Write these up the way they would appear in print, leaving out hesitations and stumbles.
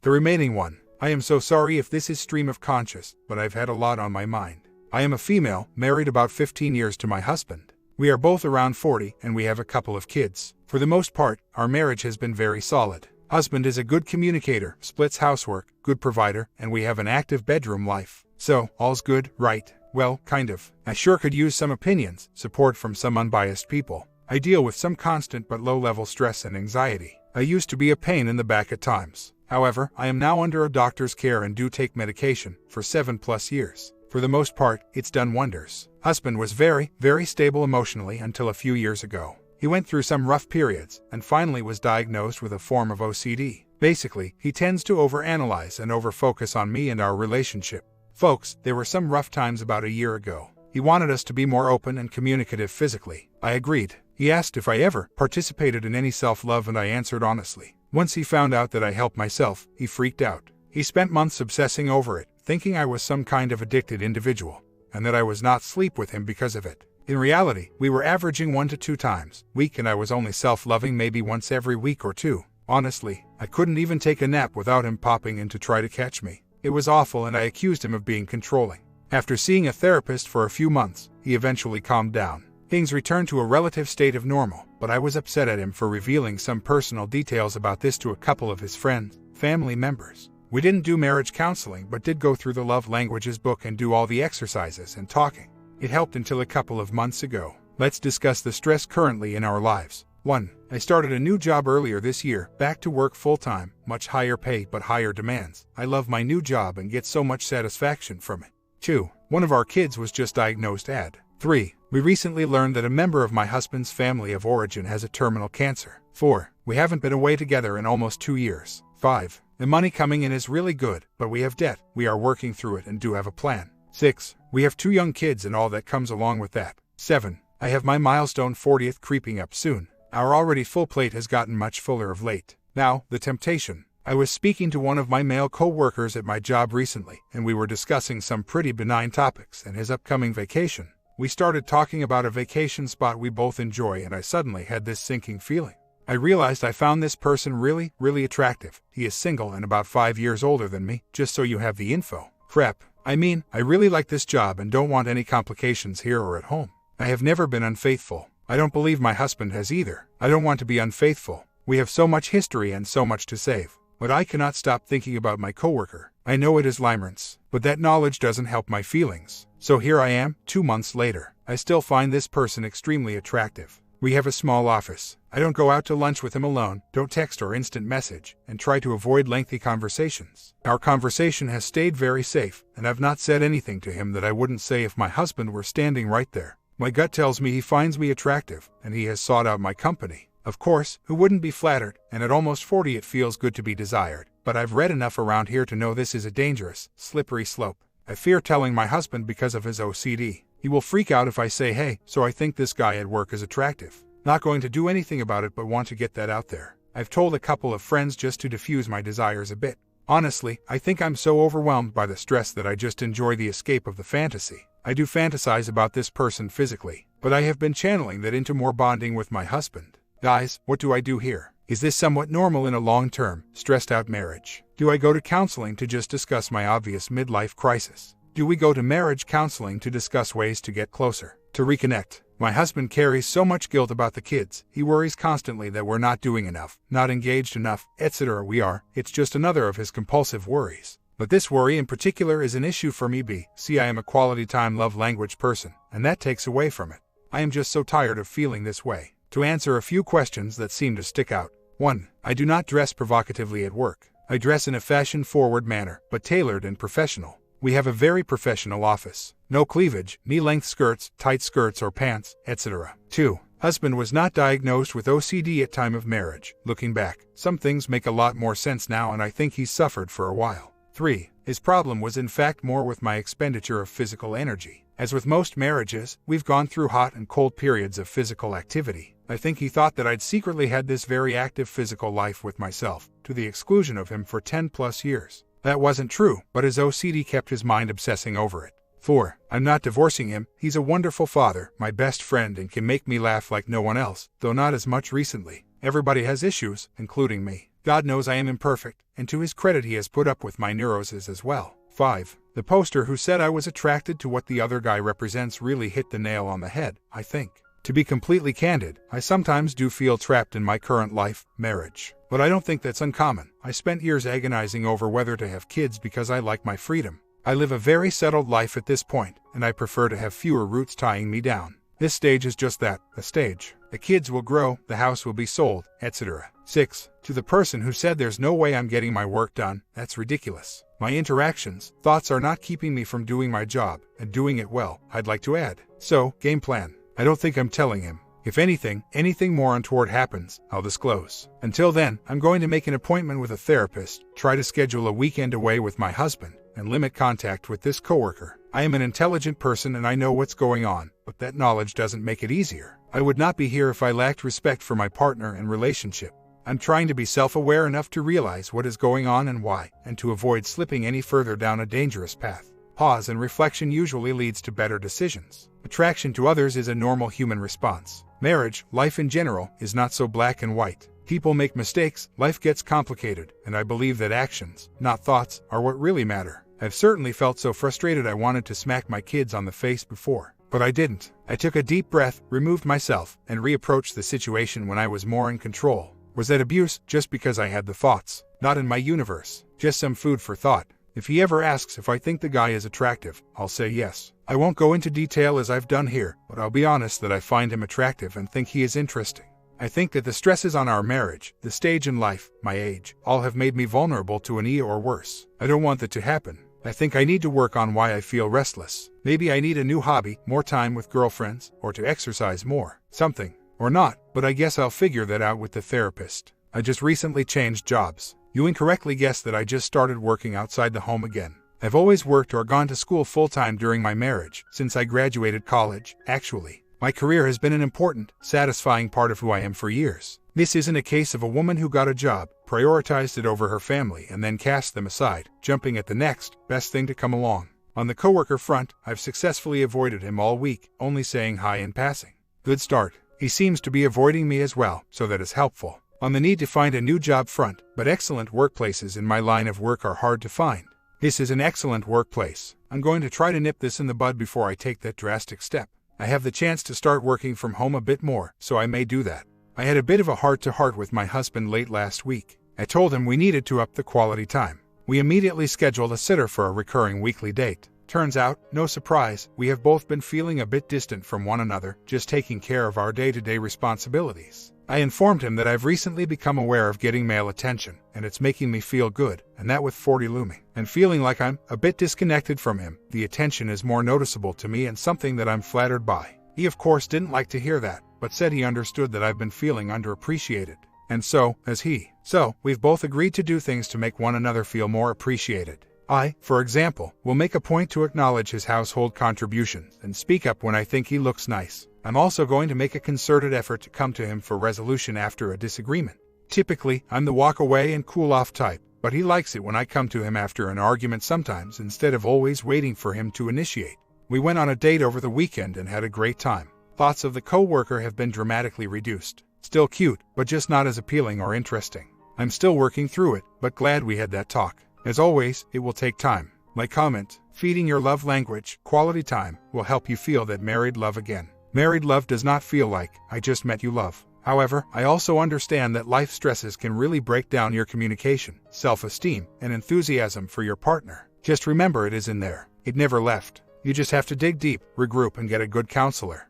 The remaining one. I am so sorry if this is stream of conscious, but I've had a lot on my mind. I am a female, married about 15 years to my husband. We are both around 40 and we have a couple of kids. For the most part, our marriage has been very solid. Husband is a good communicator, splits housework, good provider, and we have an active bedroom life. So, all's good, right? Well, kind of. I sure could use some opinions, support from some unbiased people. I deal with some constant but low-level stress and anxiety. I used to be a pain in the back at times. However, I am now under a doctor's care and do take medication for 7+ years. For the most part, it's done wonders. Husband was very, very stable emotionally until a few years ago. He went through some rough periods and finally was diagnosed with a form of OCD. Basically, he tends to overanalyze and overfocus on me and our relationship. Folks, there were some rough times about a year ago. He wanted us to be more open and communicative physically. I agreed. He asked if I ever participated in any self-love and I answered honestly. Once he found out that I helped myself, he freaked out. He spent months obsessing over it, thinking I was some kind of addicted individual, and that I was not sleep with him because of it. In reality, we were averaging 1 to 2 times a week and I was only self-loving maybe once every week or two. Honestly, I couldn't even take a nap without him popping in to try to catch me. It was awful and I accused him of being controlling. After seeing a therapist for a few months, he eventually calmed down. Things returned to a relative state of normal, but I was upset at him for revealing some personal details about this to a couple of his friends, family members. We didn't do marriage counseling but did go through the love languages book and do all the exercises and talking. It helped until a couple of months ago. Let's discuss the stress currently in our lives. 1. I started a new job earlier this year, back to work full-time, much higher pay but higher demands. I love my new job and get so much satisfaction from it. 2. One of our kids was just diagnosed at 3. We recently learned that a member of my husband's family of origin has a terminal cancer. 4. We haven't been away together in almost 2 years. 5. The money coming in is really good, but we have debt. We are working through it and do have a plan. 6. We have 2 young kids and all that comes along with that. 7. I have my milestone 40th creeping up soon. Our already full plate has gotten much fuller of late. Now, the temptation. I was speaking to one of my male co-workers at my job recently, and we were discussing some pretty benign topics and his upcoming vacation. We started talking about a vacation spot we both enjoy and I suddenly had this sinking feeling. I realized I found this person really, really attractive. He is single and about 5 years older than me, just so you have the info. Crap. I mean, I really like this job and don't want any complications here or at home. I have never been unfaithful. I don't believe my husband has either. I don't want to be unfaithful. We have so much history and so much to save. But I cannot stop thinking about my coworker. I know it is limerence, but that knowledge doesn't help my feelings. So here I am, 2 months later. I still find this person extremely attractive. We have a small office. I don't go out to lunch with him alone, don't text or instant message, and try to avoid lengthy conversations. Our conversation has stayed very safe, and I've not said anything to him that I wouldn't say if my husband were standing right there. My gut tells me he finds me attractive, and he has sought out my company. Of course, who wouldn't be flattered, and at almost 40 it feels good to be desired. But I've read enough around here to know this is a dangerous, slippery slope. I fear telling my husband because of his OCD. He will freak out if I say, hey, so I think this guy at work is attractive. Not going to do anything about it but want to get that out there. I've told a couple of friends just to diffuse my desires a bit. Honestly, I think I'm so overwhelmed by the stress that I just enjoy the escape of the fantasy. I do fantasize about this person physically, but I have been channeling that into more bonding with my husband. Guys, what do I do here? Is this somewhat normal in a long-term, stressed-out marriage? Do I go to counseling to just discuss my obvious midlife crisis? Do we go to marriage counseling to discuss ways to get closer, to reconnect? My husband carries so much guilt about the kids. He worries constantly that we're not doing enough, not engaged enough, etc. We are. It's just another of his compulsive worries. But this worry in particular is an issue for me. See, I am a quality time love language person, and that takes away from it. I am just so tired of feeling this way. To answer a few questions that seem to stick out. 1. I do not dress provocatively at work. I dress in a fashion-forward manner, but tailored and professional. We have a very professional office. No cleavage, knee-length skirts, tight skirts or pants, etc. 2. Husband was not diagnosed with OCD at time of marriage. Looking back, some things make a lot more sense now and I think he's suffered for a while. 3. His problem was in fact more with my expenditure of physical energy. As with most marriages, we've gone through hot and cold periods of physical activity. I think he thought that I'd secretly had this very active physical life with myself, to the exclusion of him for 10+ years. That wasn't true, but his OCD kept his mind obsessing over it. 4. I'm not divorcing him. He's a wonderful father, my best friend, and can make me laugh like no one else, though not as much recently. Everybody has issues, including me. God knows I am imperfect, and to his credit he has put up with my neuroses as well. 5. The poster who said I was attracted to what the other guy represents really hit the nail on the head, I think. To be completely candid, I sometimes do feel trapped in my current life, marriage. But I don't think that's uncommon. I spent years agonizing over whether to have kids because I like my freedom. I live a very settled life at this point, and I prefer to have fewer roots tying me down. This stage is just that, a stage. The kids will grow, the house will be sold, etc. 6. To the person who said there's no way I'm getting my work done, that's ridiculous. My interactions, thoughts are not keeping me from doing my job, and doing it well, I'd like to add. So, game plan. I don't think I'm telling him. If anything more untoward happens, I'll disclose. Until then, I'm going to make an appointment with a therapist, try to schedule a weekend away with my husband, and limit contact with this coworker. I am an intelligent person and I know what's going on, but that knowledge doesn't make it easier. I would not be here if I lacked respect for my partner and relationship. I'm trying to be self-aware enough to realize what is going on and why, and to avoid slipping any further down a dangerous path. Pause and reflection usually leads to better decisions. Attraction to others is a normal human response. Marriage, life in general, is not so black and white. People make mistakes, life gets complicated, and I believe that actions, not thoughts, are what really matter. I've certainly felt so frustrated I wanted to smack my kids on the face before, but I didn't. I took a deep breath, removed myself, and reapproached the situation when I was more in control. Was that abuse? Just because I had the thoughts? Not in my universe. Just some food for thought. If he ever asks if I think the guy is attractive, I'll say yes. I won't go into detail as I've done here, but I'll be honest that I find him attractive and think he is interesting. I think that the stresses on our marriage, the stage in life, my age, all have made me vulnerable to an E or worse. I don't want that to happen. I think I need to work on why I feel restless. Maybe I need a new hobby, more time with girlfriends, or to exercise more. Something. Or not, but I guess I'll figure that out with the therapist. I just recently changed jobs. You incorrectly guessed that I just started working outside the home again. I've always worked or gone to school full-time during my marriage, since I graduated college, actually. My career has been an important, satisfying part of who I am for years. This isn't a case of a woman who got a job, prioritized it over her family, and then cast them aside, jumping at the next best thing to come along. On the coworker front, I've successfully avoided him all week, only saying hi in passing. Good start. He seems to be avoiding me as well, so that is helpful. On the need to find a new job front, but excellent workplaces in my line of work are hard to find. This is an excellent workplace. I'm going to try to nip this in the bud before I take that drastic step. I have the chance to start working from home a bit more, so I may do that. I had a bit of a heart-to-heart with my husband late last week. I told him we needed to up the quality time. We immediately scheduled a sitter for a recurring weekly date. Turns out, no surprise, we have both been feeling a bit distant from one another, just taking care of our day-to-day responsibilities. I informed him that I've recently become aware of getting male attention, and it's making me feel good, and that with 40 looming, and feeling like I'm a bit disconnected from him, the attention is more noticeable to me and something that I'm flattered by. He of course didn't like to hear that, but said he understood that I've been feeling underappreciated. And so, has he. So, we've both agreed to do things to make one another feel more appreciated. I, for example, will make a point to acknowledge his household contributions and speak up when I think he looks nice. I'm also going to make a concerted effort to come to him for resolution after a disagreement. Typically, I'm the walk away and cool off type, but he likes it when I come to him after an argument sometimes instead of always waiting for him to initiate. We went on a date over the weekend and had a great time. Thoughts of the co-worker have been dramatically reduced. Still cute, but just not as appealing or interesting. I'm still working through it, but glad we had that talk. As always, it will take time. My comment, feeding your love language, quality time, will help you feel that married love again. Married love does not feel like, I just met you love. However, I also understand that life stresses can really break down your communication, self-esteem, and enthusiasm for your partner. Just remember it is in there. It never left. You just have to dig deep, regroup, and get a good counselor.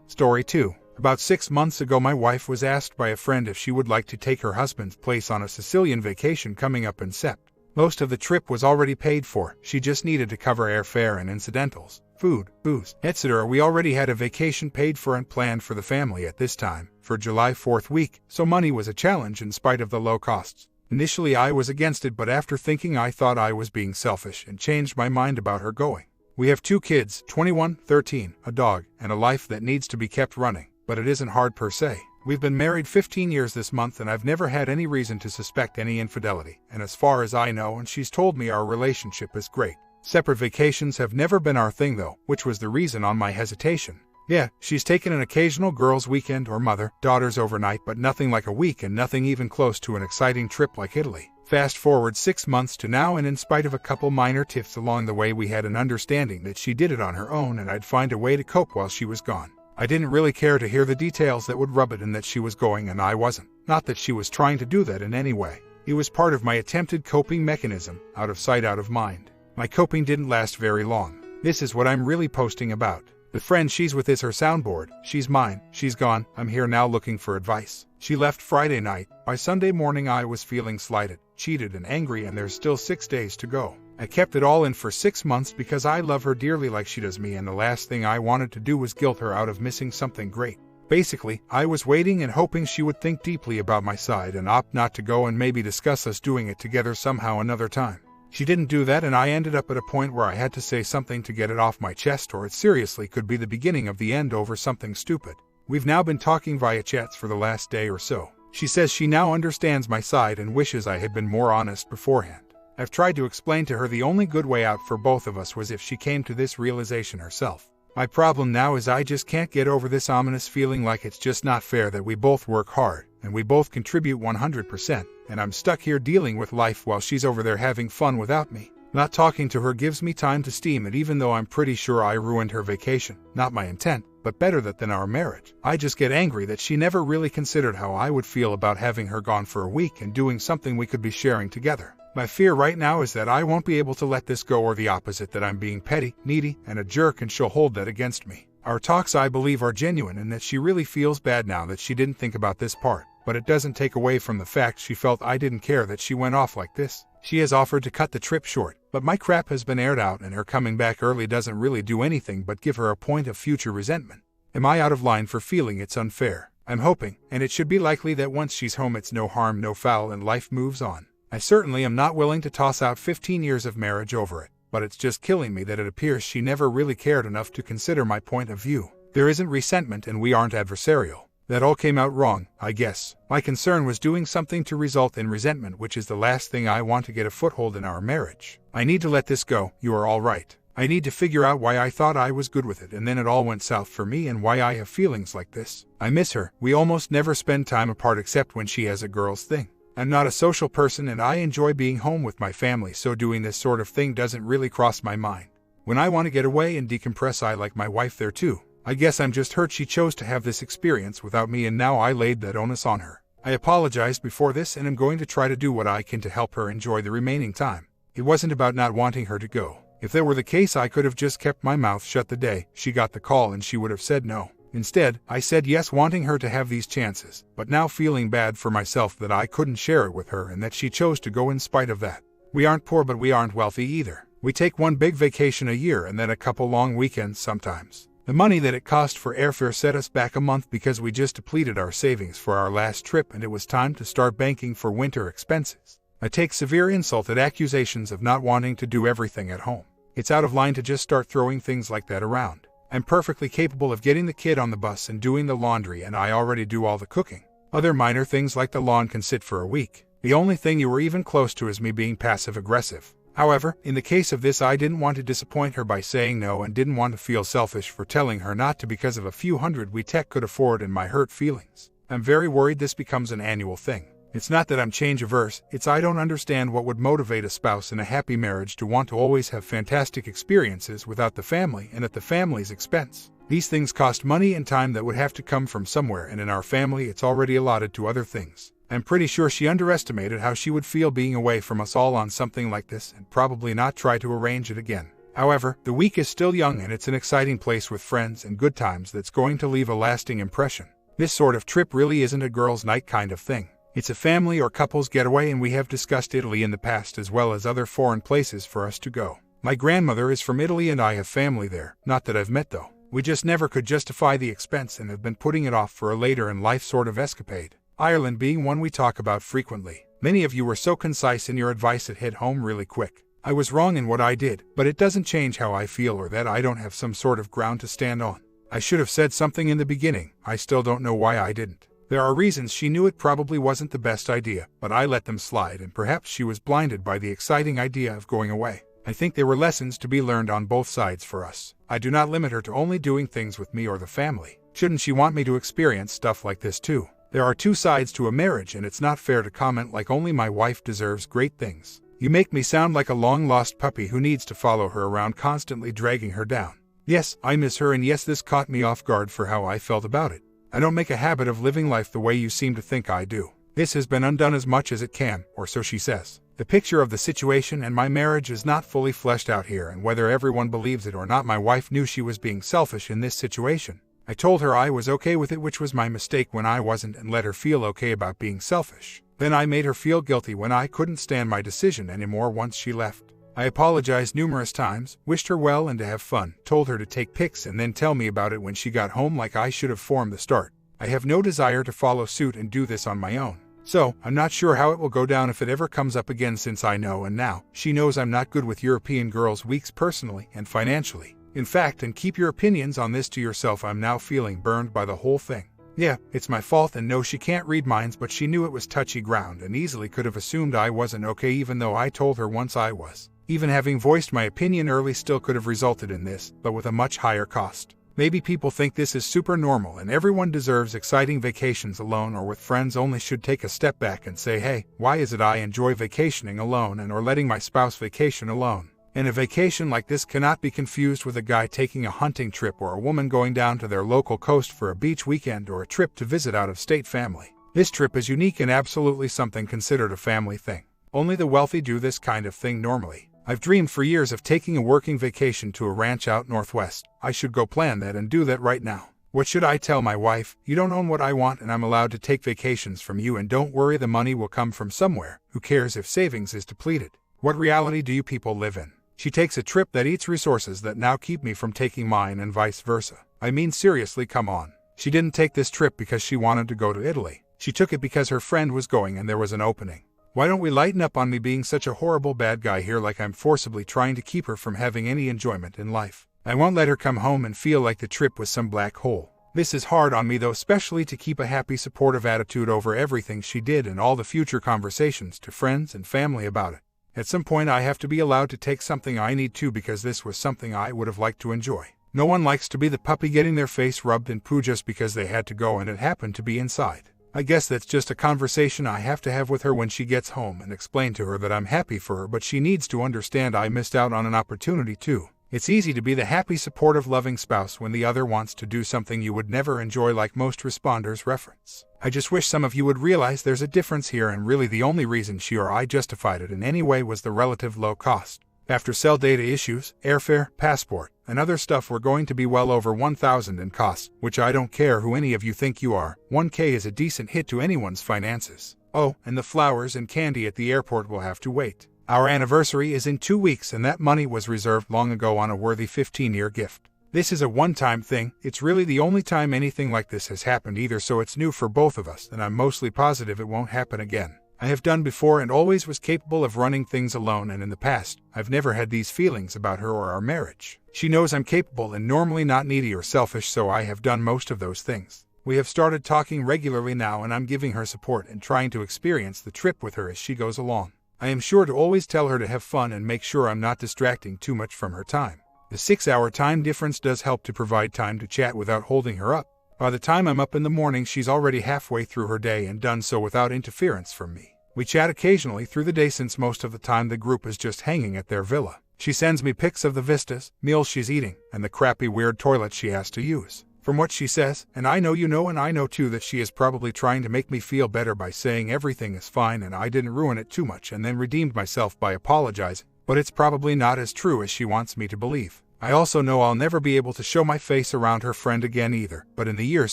Story 2. About 6 months ago my wife was asked by a friend if she would like to take her husband's place on a Sicilian vacation coming up in Sept. Most of the trip was already paid for, she just needed to cover airfare and incidentals, food, booze, etc. We already had a vacation paid for and planned for the family at this time, for July 4th week, so money was a challenge in spite of the low costs. Initially I was against it, but after thinking I thought I was being selfish and changed my mind about her going. We have 2 kids, 21, 13, a dog, and a life that needs to be kept running. But it isn't hard per se. We've been married 15 years this month and I've never had any reason to suspect any infidelity, and as far as I know, and she's told me, our relationship is great. Separate vacations have never been our thing though, which was the reason on my hesitation. Yeah, she's taken an occasional girls' weekend or mother-daughters overnight, but nothing like a week and nothing even close to an exciting trip like Italy. Fast forward 6 months to now, and in spite of a couple minor tiffs along the way, we had an understanding that she did it on her own and I'd find a way to cope while she was gone. I didn't really care to hear the details that would rub it in that she was going and I wasn't. Not that she was trying to do that in any way. It was part of my attempted coping mechanism, out of sight, out of mind. My coping didn't last very long. This is what I'm really posting about. The friend she's with is her soundboard. She's mine. She's gone. I'm here now looking for advice. She left Friday night. By Sunday morning I was feeling slighted, cheated and angry, and there's still 6 days to go. I kept it all in for 6 months because I love her dearly like she does me, and the last thing I wanted to do was guilt her out of missing something great. Basically, I was waiting and hoping she would think deeply about my side and opt not to go and maybe discuss us doing it together somehow another time. She didn't do that, and I ended up at a point where I had to say something to get it off my chest, or it seriously could be the beginning of the end over something stupid. We've now been talking via chats for the last day or so. She says she now understands my side and wishes I had been more honest beforehand. I've tried to explain to her the only good way out for both of us was if she came to this realization herself. My problem now is I just can't get over this ominous feeling like it's just not fair that we both work hard and we both contribute 100%, and I'm stuck here dealing with life while she's over there having fun without me. Not talking to her gives me time to steam it, even though I'm pretty sure I ruined her vacation. Not my intent, but better that than our marriage. I just get angry that she never really considered how I would feel about having her gone for a week and doing something we could be sharing together. My fear right now is that I won't be able to let this go, or the opposite, that I'm being petty, needy, and a jerk, and she'll hold that against me. Our talks, I believe, are genuine and that she really feels bad now that she didn't think about this part, but it doesn't take away from the fact she felt I didn't care that she went off like this. She has offered to cut the trip short, but my crap has been aired out and her coming back early doesn't really do anything but give her a point of future resentment. Am I out of line for feeling it's unfair? I'm hoping, and it should be likely, that once she's home it's no harm, no foul, and life moves on. I certainly am not willing to toss out 15 years of marriage over it, but it's just killing me that it appears she never really cared enough to consider my point of view. There isn't resentment and we aren't adversarial. That all came out wrong, I guess. My concern was doing something to result in resentment, which is the last thing I want to get a foothold in our marriage. I need to let this go. You are all right. I need to figure out why I thought I was good with it and then it all went south for me, and why I have feelings like this. I miss her. We almost never spend time apart except when she has a girl's thing. I'm not a social person and I enjoy being home with my family, so doing this sort of thing doesn't really cross my mind. When I want to get away and decompress, I like my wife there too. I guess I'm just hurt she chose to have this experience without me, and now I laid that onus on her. I apologized before this and am going to try to do what I can to help her enjoy the remaining time. It wasn't about not wanting her to go. If that were the case, I could have just kept my mouth shut the day she got the call and she would have said no. Instead, I said yes, wanting her to have these chances, but now feeling bad for myself that I couldn't share it with her and that she chose to go in spite of that. We aren't poor, but we aren't wealthy either. We take one big vacation a year and then a couple long weekends sometimes. The money that it cost for airfare set us back a month because we just depleted our savings for our last trip and it was time to start banking for winter expenses. I take severe insult at accusations of not wanting to do everything at home. It's out of line to just start throwing things like that around. I'm perfectly capable of getting the kid on the bus and doing the laundry, and I already do all the cooking. Other minor things like the lawn can sit for a week. The only thing you were even close to is me being passive-aggressive. However, in the case of this, I didn't want to disappoint her by saying no and didn't want to feel selfish for telling her not to because of a few hundred we tech could afford and my hurt feelings. I'm very worried this becomes an annual thing. It's not that I'm change-averse, it's I don't understand what would motivate a spouse in a happy marriage to want to always have fantastic experiences without the family and at the family's expense. These things cost money and time that would have to come from somewhere, and in our family it's already allotted to other things. I'm pretty sure she underestimated how she would feel being away from us all on something like this and probably not try to arrange it again. However, the week is still young and it's an exciting place with friends and good times that's going to leave a lasting impression. This sort of trip really isn't a girls' night kind of thing. It's a family or couples getaway, and we have discussed Italy in the past as well as other foreign places for us to go. My grandmother is from Italy and I have family there, not that I've met though. We just never could justify the expense and have been putting it off for a later in life sort of escapade. Ireland being one we talk about frequently. Many of you were so concise in your advice it hit home really quick. I was wrong in what I did, but it doesn't change how I feel or that I don't have some sort of ground to stand on. I should have said something in the beginning. I still don't know why I didn't. There are reasons she knew it probably wasn't the best idea, but I let them slide, and perhaps she was blinded by the exciting idea of going away. I think there were lessons to be learned on both sides for us. I do not limit her to only doing things with me or the family. Shouldn't she want me to experience stuff like this too? There are two sides to a marriage, and it's not fair to comment like only my wife deserves great things. You make me sound like a long-lost puppy who needs to follow her around, constantly dragging her down. Yes, I miss her, and yes, this caught me off guard for how I felt about it. I don't make a habit of living life the way you seem to think I do. This has been undone as much as it can, or so she says. The picture of the situation and my marriage is not fully fleshed out here, and whether everyone believes it or not, my wife knew she was being selfish in this situation. I told her I was okay with it, which was my mistake when I wasn't, and let her feel okay about being selfish. Then I made her feel guilty when I couldn't stand my decision anymore once she left. I apologized numerous times, wished her well and to have fun, told her to take pics and then tell me about it when she got home like I should have from the start. I have no desire to follow suit and do this on my own. So, I'm not sure how it will go down if it ever comes up again, since I know, and now, she knows I'm not good with European girls' weeks personally and financially. In fact, and keep your opinions on this to yourself, I'm now feeling burned by the whole thing. Yeah, it's my fault, and no, she can't read minds, but she knew it was touchy ground and easily could have assumed I wasn't okay, even though I told her once I was. Even having voiced my opinion early still could have resulted in this, but with a much higher cost. Maybe people think this is super normal and everyone deserves exciting vacations alone or with friends, only should take a step back and say, hey, why is it I enjoy vacationing alone and or letting my spouse vacation alone? And a vacation like this cannot be confused with a guy taking a hunting trip or a woman going down to their local coast for a beach weekend or a trip to visit out-of-state family. This trip is unique and absolutely something considered a family thing. Only the wealthy do this kind of thing normally. I've dreamed for years of taking a working vacation to a ranch out northwest. I should go plan that and do that right now. What should I tell my wife? You don't own what I want and I'm allowed to take vacations from you, and don't worry, the money will come from somewhere. Who cares if savings is depleted? What reality do you people live in? She takes a trip that eats resources that now keep me from taking mine and vice versa. I mean, seriously, come on. She didn't take this trip because she wanted to go to Italy. She took it because her friend was going and there was an opening. Why don't we lighten up on me being such a horrible bad guy here, like I'm forcibly trying to keep her from having any enjoyment in life? I won't let her come home and feel like the trip was some black hole. This is hard on me though, especially to keep a happy, supportive attitude over everything she did and all the future conversations to friends and family about it. At some point I have to be allowed to take something I need to, because this was something I would have liked to enjoy. No one likes to be the puppy getting their face rubbed in poo just because they had to go and it happened to be inside. I guess that's just a conversation I have to have with her when she gets home and explain to her that I'm happy for her, but she needs to understand I missed out on an opportunity too. It's easy to be the happy, supportive, loving spouse when the other wants to do something you would never enjoy, like most responders reference. I just wish some of you would realize there's a difference here, and really the only reason she or I justified it in any way was the relative low cost. After cell data issues, airfare, passport, and other stuff were going to be well over $1,000 in costs, which I don't care who any of you think you are. $1,000 is a decent hit to anyone's finances. Oh, and the flowers and candy at the airport will have to wait. Our anniversary is in 2 weeks, and that money was reserved long ago on a worthy 15-year gift. This is a one-time thing. It's really the only time anything like this has happened either, so it's new for both of us, and I'm mostly positive it won't happen again. I have done before and always was capable of running things alone, and in the past, I've never had these feelings about her or our marriage. She knows I'm capable and normally not needy or selfish, so I have done most of those things. We have started talking regularly now, and I'm giving her support and trying to experience the trip with her as she goes along. I am sure to always tell her to have fun and make sure I'm not distracting too much from her time. The 6-hour time difference does help to provide time to chat without holding her up. By the time I'm up in the morning, she's already halfway through her day and done so without interference from me. We chat occasionally through the day, since most of the time the group is just hanging at their villa. She sends me pics of the vistas, meals she's eating, and the crappy weird toilet she has to use. From what she says, and I know you know and I know too, that she is probably trying to make me feel better by saying everything is fine and I didn't ruin it too much, and then redeemed myself by apologizing, but it's probably not as true as she wants me to believe. I also know I'll never be able to show my face around her friend again either, but in the years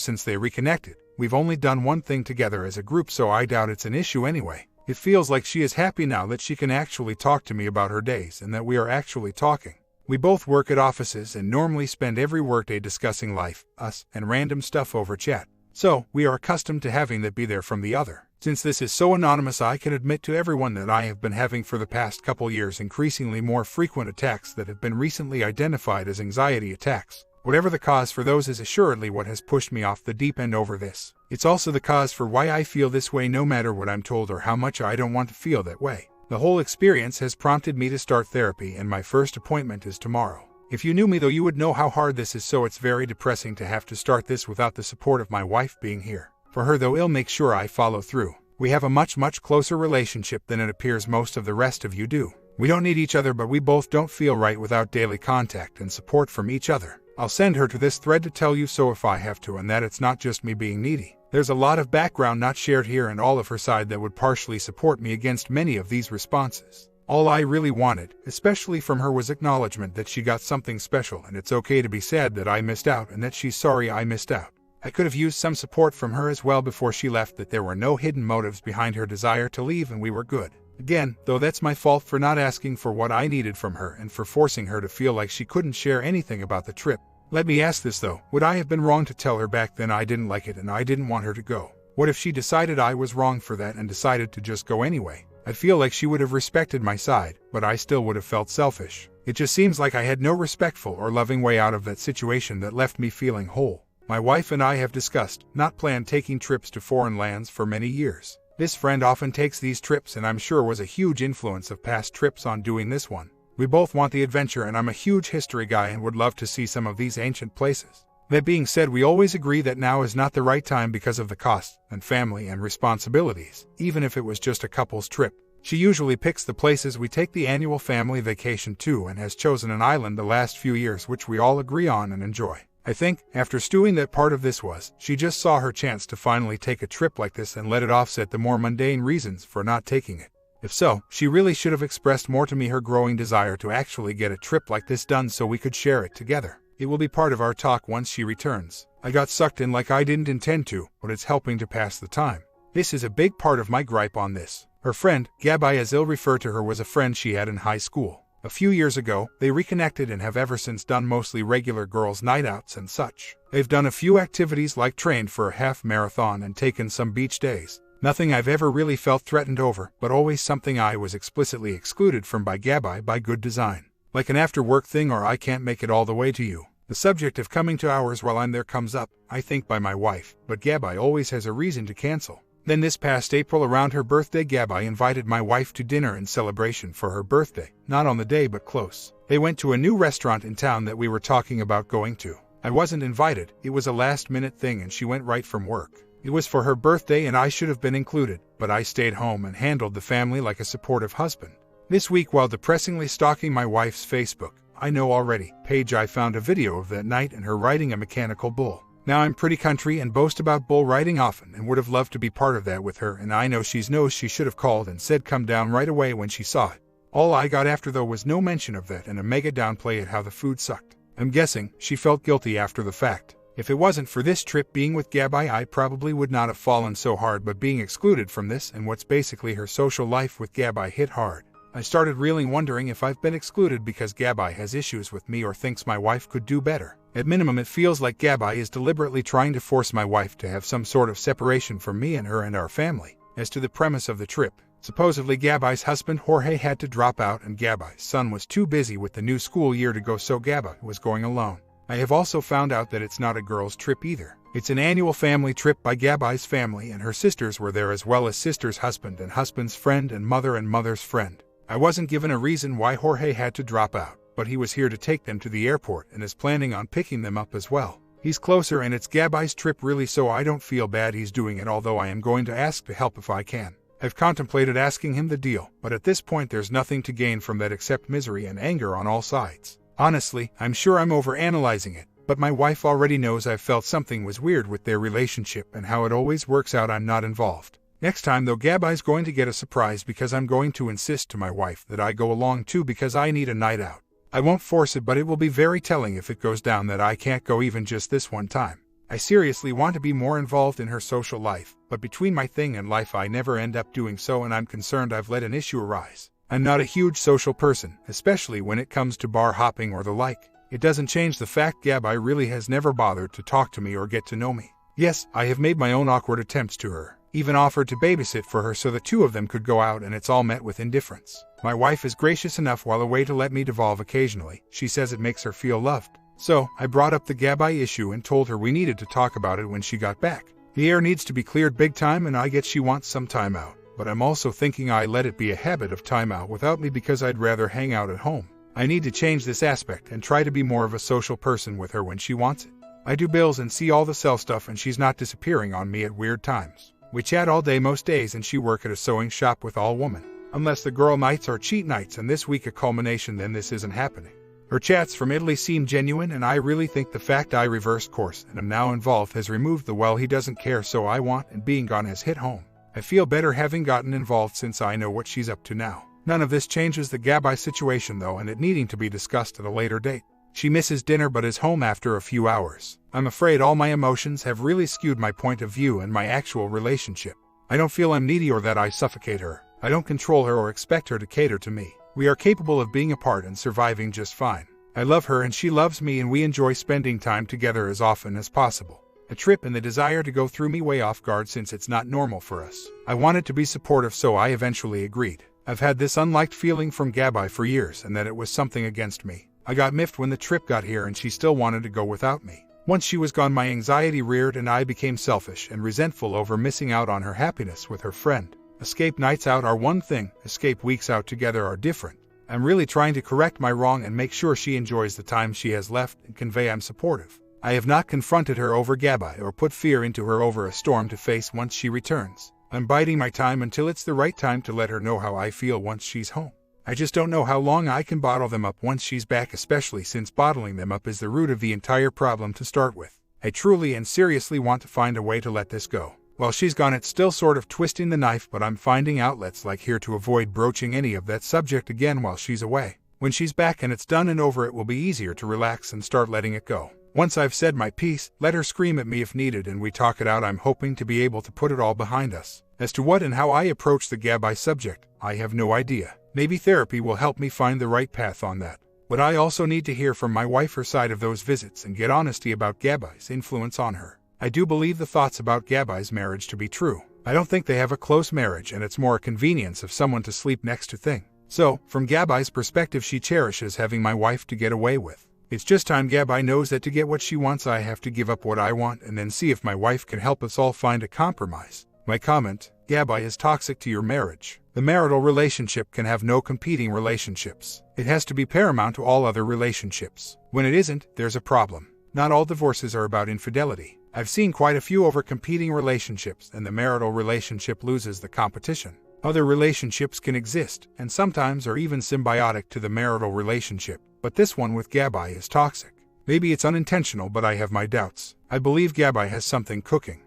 since they reconnected, we've only done one thing together as a group, so I doubt it's an issue anyway. It feels like she is happy now that she can actually talk to me about her days and that we are actually talking. We both work at offices and normally spend every workday discussing life, us, and random stuff over chat. So, we are accustomed to having that be there from the other. Since this is so anonymous, I can admit to everyone that I have been having for the past couple years increasingly more frequent attacks that have been recently identified as anxiety attacks. Whatever the cause for those is assuredly what has pushed me off the deep end over this. It's also the cause for why I feel this way no matter what I'm told or how much I don't want to feel that way. The whole experience has prompted me to start therapy, and my first appointment is tomorrow. If you knew me though, you would know how hard this is, so it's very depressing to have to start this without the support of my wife being here. For her though, I'll make sure I follow through. We have a much closer relationship than it appears most of the rest of you do. We don't need each other, but we both don't feel right without daily contact and support from each other. I'll send her to this thread to tell you so if I have to, and that it's not just me being needy. There's a lot of background not shared here and all of her side that would partially support me against many of these responses. All I really wanted, especially from her, was acknowledgement that she got something special, and it's okay to be sad that I missed out and that she's sorry I missed out. I could have used some support from her as well before she left, that there were no hidden motives behind her desire to leave and we were good. Again, though, that's my fault for not asking for what I needed from her and for forcing her to feel like she couldn't share anything about the trip. Let me ask this though, would I have been wrong to tell her back then I didn't like it and I didn't want her to go? What if she decided I was wrong for that and decided to just go anyway? I feel like she would have respected my side, but I still would have felt selfish. It just seems like I had no respectful or loving way out of that situation that left me feeling whole. My wife and I have discussed, not planned, taking trips to foreign lands for many years. This friend often takes these trips and I'm sure was a huge influence of past trips on doing this one. We both want the adventure and I'm a huge history guy and would love to see some of these ancient places. That being said, we always agree that now is not the right time because of the costs and family and responsibilities, even if it was just a couple's trip. She usually picks the places we take the annual family vacation to and has chosen an island the last few years which we all agree on and enjoy. I think, after stewing that part of this was, she just saw her chance to finally take a trip like this and let it offset the more mundane reasons for not taking it. If so, she really should have expressed more to me her growing desire to actually get a trip like this done so we could share it together. It will be part of our talk once she returns. I got sucked in like I didn't intend to, but it's helping to pass the time. This is a big part of my gripe on this. Her friend, Gabby as I'll refer to her, was a friend she had in high school. A few years ago, they reconnected and have ever since done mostly regular girls' night outs and such. They've done a few activities like trained for a half marathon and taken some beach days. Nothing I've ever really felt threatened over, but always something I was explicitly excluded from by Gabby by good design. Like an after-work thing or I can't make it all the way to you. The subject of coming to ours while I'm there comes up, I think by my wife, but Gabby always has a reason to cancel. Then this past April around her birthday, Gabby invited my wife to dinner in celebration for her birthday, not on the day but close. They went to a new restaurant in town that we were talking about going to. I wasn't invited, it was a last-minute thing and she went right from work. It was for her birthday and I should have been included, but I stayed home and handled the family like a supportive husband. This week, while depressingly stalking my wife's Facebook, I know already, page, I found a video of that night and her riding a mechanical bull. Now I'm pretty country and boast about bull riding often and would have loved to be part of that with her, and I know she should have called and said come down right away when she saw it. All I got after though was no mention of that and a mega downplay at how the food sucked. I'm guessing she felt guilty after the fact. If it wasn't for this trip being with Gabby, I probably would not have fallen so hard, but being excluded from this and what's basically her social life with Gabby hit hard. I started really wondering if I've been excluded because Gabby has issues with me or thinks my wife could do better. At minimum, it feels like Gabby is deliberately trying to force my wife to have some sort of separation from me and her and our family. As to the premise of the trip, supposedly Gabby's husband Jorge had to drop out and Gabby's son was too busy with the new school year to go, so Gabby was going alone. I have also found out that it's not a girls' trip either. It's an annual family trip by Gabby's family, and her sisters were there as well as sister's husband and husband's friend and mother's friend. I wasn't given a reason why Jorge had to drop out, but he was here to take them to the airport and is planning on picking them up as well. He's closer and it's Gabby's trip really, so I don't feel bad he's doing it, although I am going to ask to help if I can. I've contemplated asking him the deal, but at this point there's nothing to gain from that except misery and anger on all sides. Honestly, I'm sure I'm overanalyzing it, but my wife already knows I've felt something was weird with their relationship and how it always works out I'm not involved. Next time though, Gabby's going to get a surprise because I'm going to insist to my wife that I go along too because I need a night out. I won't force it, but it will be very telling if it goes down that I can't go even just this one time. I seriously want to be more involved in her social life, but between my thing and life I never end up doing so, and I'm concerned I've let an issue arise. I'm not a huge social person, especially when it comes to bar hopping or the like. It doesn't change the fact Gabby really has never bothered to talk to me or get to know me. Yes, I have made my own awkward attempts to her. Even offered to babysit for her so the two of them could go out, and it's all met with indifference. My wife is gracious enough while away to let me devolve occasionally. She says it makes her feel loved. So, I brought up the Gabby issue and told her we needed to talk about it when she got back. The air needs to be cleared big time and I get she wants some time out. but I'm also thinking I let it be a habit of time out without me because I'd rather hang out at home. I need to change this aspect and try to be more of a social person with her when she wants it. I do bills and see all the sell stuff and she's not disappearing on me at weird times. We chat all day most days and she work at a sewing shop with all women. Unless the girl nights are cheat nights and this week a culmination, then this isn't happening. Her chats from Italy seem genuine and I really think the fact I reversed course and am now involved has removed the well he doesn't care so I want and being gone has hit home. I feel better having gotten involved since I know what she's up to now. None of this changes the Gabby situation though and it needing to be discussed at a later date. She misses dinner but is home after a few hours. I'm afraid all my emotions have really skewed my point of view and my actual relationship. I don't feel I'm needy or that I suffocate her. I don't control her or expect her to cater to me. We are capable of being apart and surviving just fine. I love her and she loves me and we enjoy spending time together as often as possible. A trip and the desire to go threw me way off guard since it's not normal for us. I wanted to be supportive so I eventually agreed. I've had this unliked feeling from Gabby for years and that it was something against me. I got miffed when the trip got here and she still wanted to go without me. Once she was gone my anxiety reared and I became selfish and resentful over missing out on her happiness with her friend. Escape nights out are one thing, escape weeks out together are different. I'm really trying to correct my wrong and make sure she enjoys the time she has left and convey I'm supportive. I have not confronted her over Gabby or put fear into her over a storm to face once she returns. I'm biding my time until it's the right time to let her know how I feel once she's home. I just don't know how long I can bottle them up once she's back, especially since bottling them up is the root of the entire problem to start with. I truly and seriously want to find a way to let this go. While she's gone it's still sort of twisting the knife, but I'm finding outlets like here to avoid broaching any of that subject again while she's away. When she's back and it's done and over it will be easier to relax and start letting it go. Once I've said my piece, let her scream at me if needed and we talk it out. I'm hoping to be able to put it all behind us. As to what and how I approach the Gabby subject, I have no idea. Maybe therapy will help me find the right path on that. But I also need to hear from my wife her side of those visits and get honesty about Gabby's influence on her. I do believe the thoughts about Gabby's marriage to be true. I don't think they have a close marriage and it's more a convenience of someone to sleep next to thing. So, from Gabby's perspective she cherishes having my wife to get away with. It's just time Gabby knows that to get what she wants I have to give up what I want and then see if my wife can help us all find a compromise. My comment, Gabby is toxic to your marriage. The marital relationship can have no competing relationships. It has to be paramount to all other relationships. When it isn't, there's a problem. Not all divorces are about infidelity. I've seen quite a few over competing relationships and the marital relationship loses the competition. Other relationships can exist and sometimes are even symbiotic to the marital relationship, but this one with Gabby is toxic. Maybe it's unintentional but I have my doubts. I believe Gabby has something cooking.